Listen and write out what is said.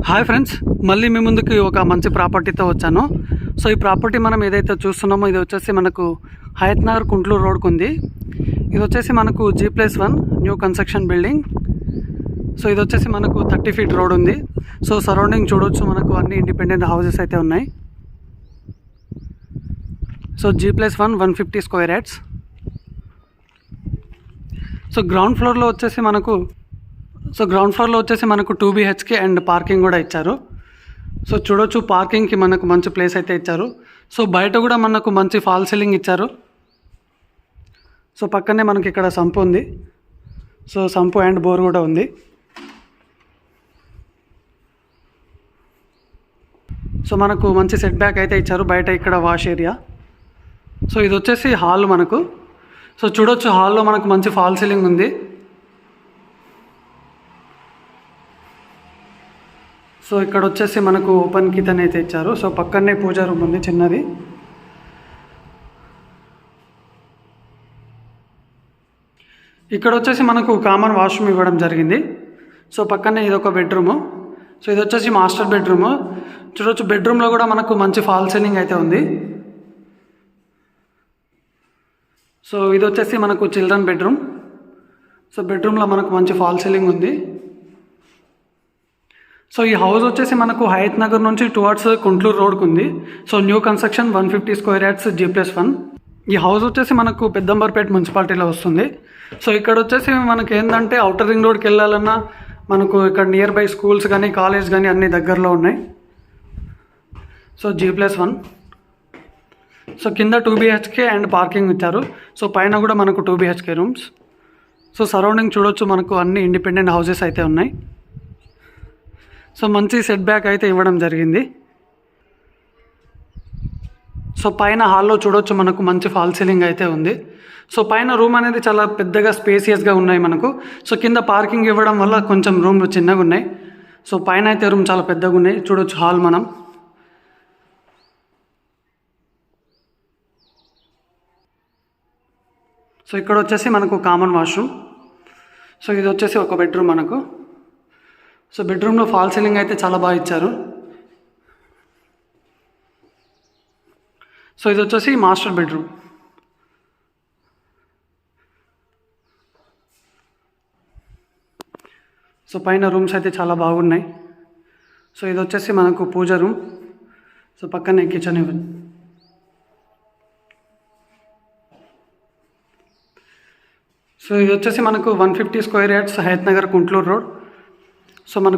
Hi friends, మళ్ళీ మీ ముందుకి ఒక మంచి ప్రాపర్టీతో వచ్చాను. సో ఈ ప్రాపర్టీ మనం ఏదైతే చూస్తున్నామో ఇది వచ్చేసి మనకు హయత్ నగర్ కుంట్లూరు రోడ్కు ఉంది. ఇది వచ్చేసి మనకు G+1 new construction building. So ఇది వచ్చేసి మనకు 30 ఫీట్ రోడ్ ఉంది. సో సరౌండింగ్ చూడవచ్చు, మనకు అన్ని ఇండిపెండెంట్ హౌసెస్ అయితే ఉన్నాయి. So G+1 150 square yards. So ground ఫ్లోర్లో వచ్చేసి మనకు 2 BHK అండ్ పార్కింగ్ కూడా ఇచ్చారు. సో చూడొచ్చు, పార్కింగ్కి మనకు మంచి ప్లేస్ అయితే ఇచ్చారు. సో బయట కూడా మనకు మంచి ఫాల్ సీలింగ్ ఇచ్చారు. సో పక్కనే మనకి ఇక్కడ సంపు ఉంది. సో సంపు అండ్ బోర్ కూడా ఉంది. సో మనకు మంచి సెట్ బ్యాక్ అయితే ఇచ్చారు. బయట ఇక్కడ వాష్ ఏరియా. సో ఇది వచ్చేసి హాల్ మనకు. సో చూడొచ్చు, హాల్లో మనకు మంచి ఫాల్ సీలింగ్ ఉంది. సో ఇక్కడ వచ్చేసి మనకు ఓపెన్ కిచెన్ అయితే ఇచ్చారు. సో పక్కనే పూజా రూమ్ ఉంది చిన్నది. ఇక్కడ వచ్చేసి మనకు కామన్ వాష్రూమ్ ఇవ్వడం జరిగింది. సో పక్కనే ఇదొక బెడ్రూము. సో ఇది వచ్చేసి మాస్టర్ బెడ్రూము. చూడొచ్చు, బెడ్రూమ్లో కూడా మనకు మంచి ఫాల్ సీలింగ్ అయితే ఉంది. సో ఇది వచ్చేసి మనకు చిల్డ్రన్ బెడ్రూమ్. సో బెడ్రూమ్లో మనకు మంచి ఫాల్ సీలింగ్ ఉంది. సో ఈ హౌస్ వచ్చేసి మనకు హయత్ నగర్ నుంచి టువర్డ్స్ కుంట్లూరు రోడ్కు ఉంది. So new construction 150 square yards G+1. ఈ హౌస్ వచ్చేసి మనకు పెద్దంబర్పేట మున్సిపాలిటీలో వస్తుంది. సో ఇక్కడ వచ్చేసి మనకి ఏంటంటే అవుటర్ రింగ్ రోడ్కి వెళ్ళాలన్నా మనకు ఇక్కడ నియర్ బై స్కూల్స్ కానీ కాలేజ్ కానీ అన్ని దగ్గరలో ఉన్నాయి. So G+1. సో కింద 2 BHK అండ్ పార్కింగ్ ఇచ్చారు. సో పైన కూడా మనకు 2 BHK రూమ్స్. సో సరౌండింగ్ చూడొచ్చు, మనకు అన్ని ఇండిపెండెంట్ హౌసెస్ అయితే ఉన్నాయి. సో మంచి సెట్ బ్యాక్ అయితే ఇవ్వడం జరిగింది. సో పైన హాల్లో చూడొచ్చు, మనకు మంచి ఫాల్ సీలింగ్ అయితే ఉంది. సో పైన రూమ్ అనేది చాలా పెద్దగా స్పేసియస్గా ఉన్నాయి మనకు. సో కింద పార్కింగ్ ఇవ్వడం వల్ల కొంచెం రూమ్లు చిన్నగా ఉన్నాయి. సో పైన అయితే రూమ్ చాలా పెద్దగా ఉన్నాయి. చూడొచ్చు హాల్ మనం. సో ఇక్కడ వచ్చేసి మనకు కామన్ వాష్రూమ్. సో ఇది వచ్చేసి ఒక బెడ్రూమ్ మనకు. సో బెడ్రూమ్లో ఫాల్ సీలింగ్ అయితే చాలా బాగా ఇచ్చారు. సో ఇది వచ్చేసి మాస్టర్ బెడ్రూమ్. సో పైన రూమ్స్ అయితే చాలా బాగున్నాయి. సో ఇది వచ్చేసి మనకు పూజ రూమ్. సో పక్కనే కిచెన్ ఇవ్వండి. సో ఇది వచ్చేసి మనకు 150 square yards Hayath Nagar Kuntloor road. So మనకు